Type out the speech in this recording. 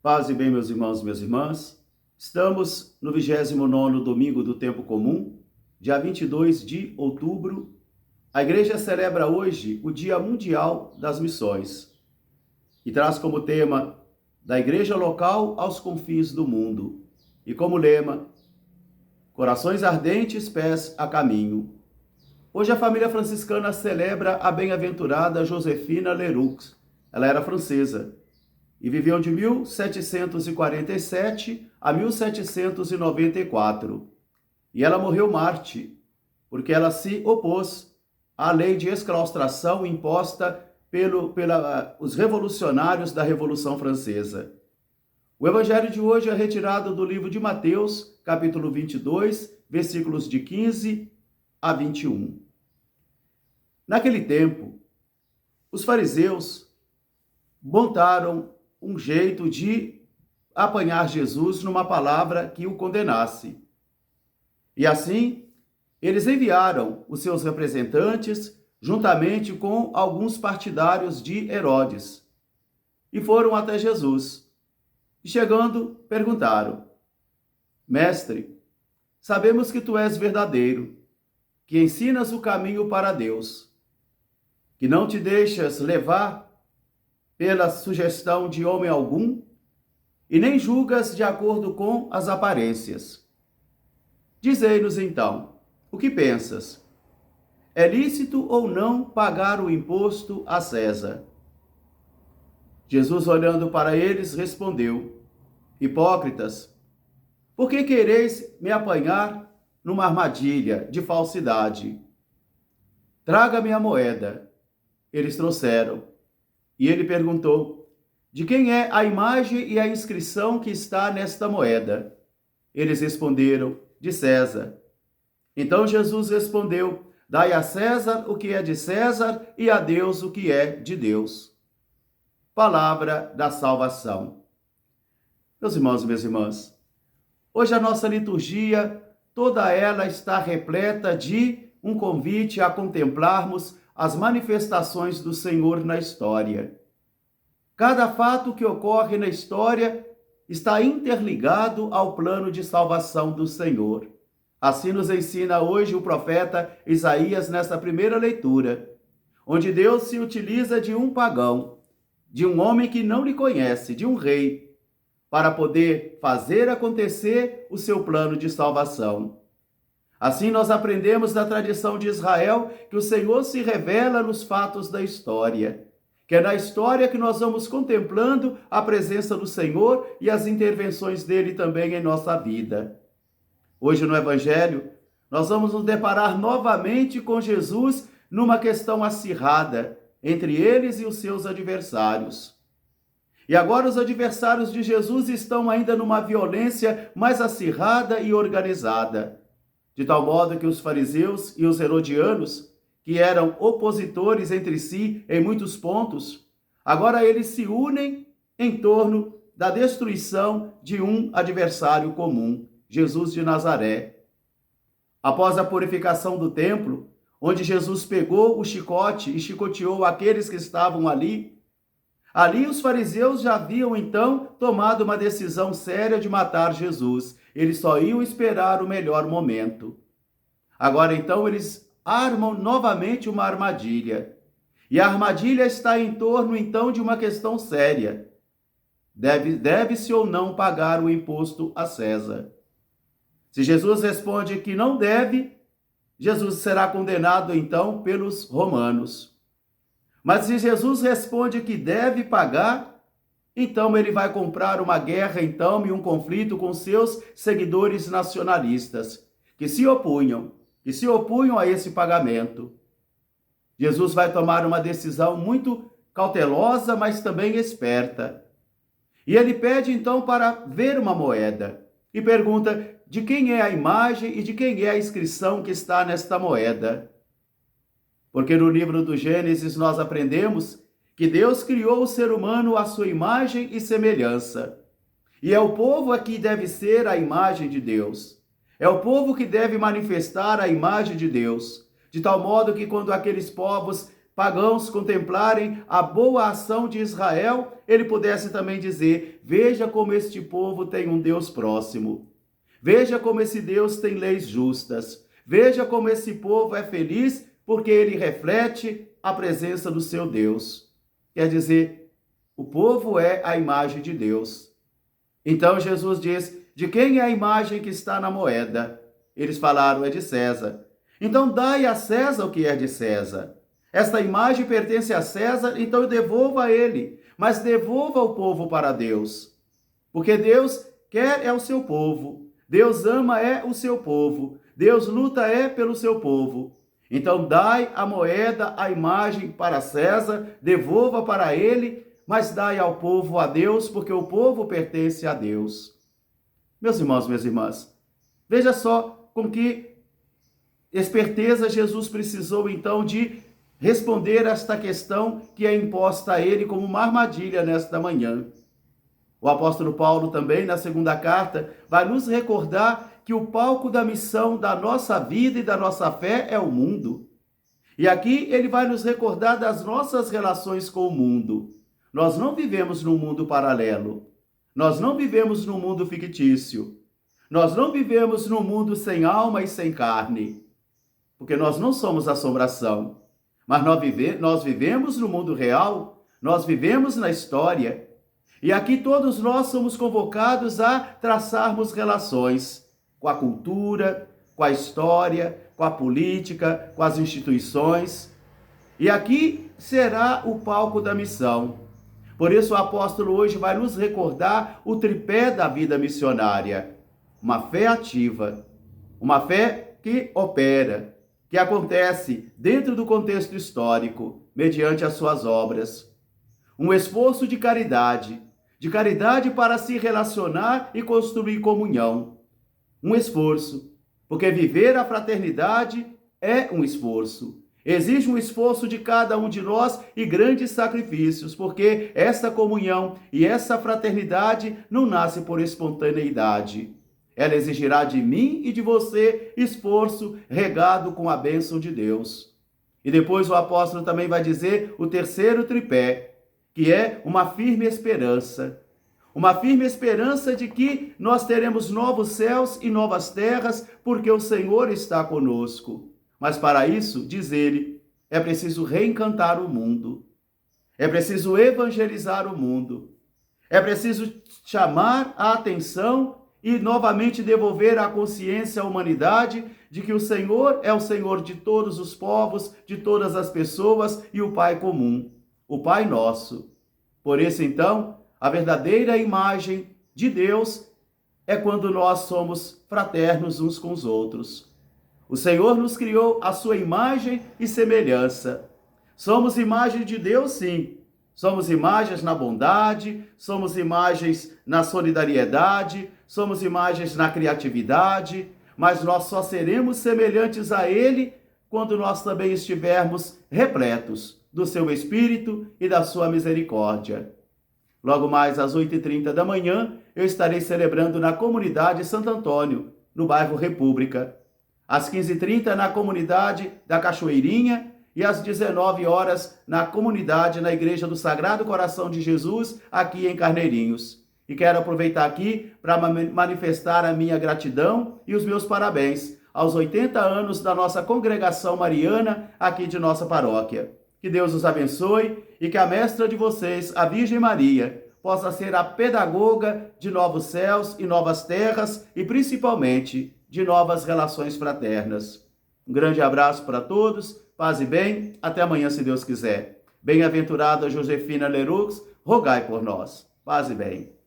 Paz e bem, meus irmãos e minhas irmãs. Estamos no 29º domingo do tempo comum, dia 22 de outubro. A igreja celebra hoje o Dia Mundial das Missões e traz como tema da igreja local aos confins do mundo e como lema, corações ardentes, pés a caminho. Hoje a família franciscana celebra a bem-aventurada Josefina Leroux. Ela era francesa e viveu de 1747 a 1794. E ela morreu mártir, porque ela se opôs à lei de exclaustração imposta pelos revolucionários da Revolução Francesa. O evangelho de hoje é retirado do livro de Mateus, capítulo 22, versículos de 15 a 21. Naquele tempo, os fariseus montaram um jeito de apanhar Jesus numa palavra que o condenasse. E assim, eles enviaram os seus representantes, juntamente com alguns partidários de Herodes, e foram até Jesus. E chegando, perguntaram: Mestre, sabemos que tu és verdadeiro, que ensinas o caminho para Deus, que não te deixas levar pela sugestão de homem algum, e nem julgas de acordo com as aparências. Dizei-nos então, o que pensas? É lícito ou não pagar o imposto a César? Jesus, olhando para eles, respondeu: Hipócritas, por que quereis me apanhar numa armadilha de falsidade? Traga-me a moeda. Eles trouxeram. E ele perguntou: de quem é a imagem e a inscrição que está nesta moeda? Eles responderam: de César. Então Jesus respondeu: dai a César o que é de César e a Deus o que é de Deus. Palavra da salvação. Meus irmãos e minhas irmãs, hoje a nossa liturgia, toda ela está repleta de um convite a contemplarmos as manifestações do Senhor na história. Cada fato que ocorre na história está interligado ao plano de salvação do Senhor. Assim nos ensina hoje o profeta Isaías nesta primeira leitura, onde Deus se utiliza de um pagão, de um homem que não lhe conhece, de um rei, para poder fazer acontecer o seu plano de salvação. Assim nós aprendemos da tradição de Israel que o Senhor se revela nos fatos da história, que é na história que nós vamos contemplando a presença do Senhor e as intervenções dele também em nossa vida. Hoje no Evangelho, nós vamos nos deparar novamente com Jesus numa questão acirrada entre eles e os seus adversários. E agora os adversários de Jesus estão ainda numa violência mais acirrada e organizada, de tal modo que os fariseus e os herodianos, que eram opositores entre si em muitos pontos, agora eles se unem em torno da destruição de um adversário comum, Jesus de Nazaré. Após a purificação do templo, onde Jesus pegou o chicote e chicoteou aqueles que estavam ali os fariseus já haviam então tomado uma decisão séria de matar Jesus. Eles só iam esperar o melhor momento. Agora então eles armam novamente uma armadilha. E a armadilha está em torno então de uma questão séria. Deve-se ou não pagar o imposto a César? Se Jesus responde que não deve, Jesus será condenado então pelos romanos. Mas se Jesus responde que deve pagar, então ele vai comprar uma guerra então e um conflito com seus seguidores nacionalistas, que se opunham a esse pagamento. Jesus vai tomar uma decisão muito cautelosa, mas também esperta. E ele pede então para ver uma moeda e pergunta de quem é a imagem e de quem é a inscrição que está nesta moeda. Porque no livro do Gênesis nós aprendemos que Deus criou o ser humano à sua imagem e semelhança. E é o povo que deve ser a imagem de Deus. É o povo que deve manifestar a imagem de Deus. De tal modo que quando aqueles povos pagãos contemplarem a boa ação de Israel, ele pudesse também dizer: veja como este povo tem um Deus próximo. Veja como esse Deus tem leis justas. Veja como esse povo é feliz porque ele reflete a presença do seu Deus. Quer dizer, o povo é a imagem de Deus. Então Jesus diz: de quem é a imagem que está na moeda? Eles falaram: é de César. Então dai a César o que é de César. Esta imagem pertence a César, então devolva a ele, mas devolva o povo para Deus. Porque Deus quer é o seu povo. Deus ama é o seu povo. Deus luta é pelo seu povo. Então dai a moeda, a imagem para César, devolva para ele, mas dai ao povo a Deus, porque o povo pertence a Deus. Meus irmãos, minhas irmãs, veja só com que esperteza Jesus precisou então de responder esta questão que é imposta a ele como uma armadilha nesta manhã. O apóstolo Paulo também, na segunda carta, vai nos recordar que o palco da missão da nossa vida e da nossa fé é o mundo. E aqui ele vai nos recordar das nossas relações com o mundo. Nós não vivemos num mundo paralelo. Nós não vivemos num mundo fictício. Nós não vivemos num mundo sem alma e sem carne. Porque nós não somos assombração. Mas nós vivemos no mundo real, nós vivemos na história. E aqui todos nós somos convocados a traçarmos relações com a cultura, com a história, com a política, com as instituições. E aqui será o palco da missão. Por isso o apóstolo hoje vai nos recordar o tripé da vida missionária. Uma fé ativa, uma fé que opera, que acontece dentro do contexto histórico, mediante as suas obras. Um esforço de caridade para se relacionar e construir comunhão. Um esforço, porque viver a fraternidade é um esforço. Exige um esforço de cada um de nós e grandes sacrifícios, porque essa comunhão e essa fraternidade não nasce por espontaneidade. Ela exigirá de mim e de você esforço regado com a bênção de Deus. E depois o apóstolo também vai dizer o terceiro tripé, que é uma firme esperança. Uma firme esperança de que nós teremos novos céus e novas terras, porque o Senhor está conosco. Mas para isso, diz ele, é preciso reencantar o mundo. É preciso evangelizar o mundo. É preciso chamar a atenção e novamente devolver à consciência à humanidade de que o Senhor é o Senhor de todos os povos, de todas as pessoas e o Pai comum, o Pai nosso. Por isso, então, a verdadeira imagem de Deus é quando nós somos fraternos uns com os outros. O Senhor nos criou à sua imagem e semelhança. Somos imagem de Deus, sim. Somos imagens na bondade, somos imagens na solidariedade, somos imagens na criatividade, mas nós só seremos semelhantes a Ele quando nós também estivermos repletos do seu Espírito e da sua misericórdia. Logo mais às 8h30 da manhã, eu estarei celebrando na comunidade Santo Antônio, no bairro República. Às 15h30 na comunidade da Cachoeirinha e às 19 horas na comunidade, na Igreja do Sagrado Coração de Jesus, aqui em Carneirinhos. E quero aproveitar aqui para manifestar a minha gratidão e os meus parabéns aos 80 anos da nossa congregação mariana aqui de nossa paróquia. Que Deus os abençoe e que a mestra de vocês, a Virgem Maria, possa ser a pedagoga de novos céus e novas terras e principalmente de novas relações fraternas. Um grande abraço para todos, paz e bem, até amanhã se Deus quiser. Bem-aventurada Josefina Lerux, rogai por nós. Paz e bem.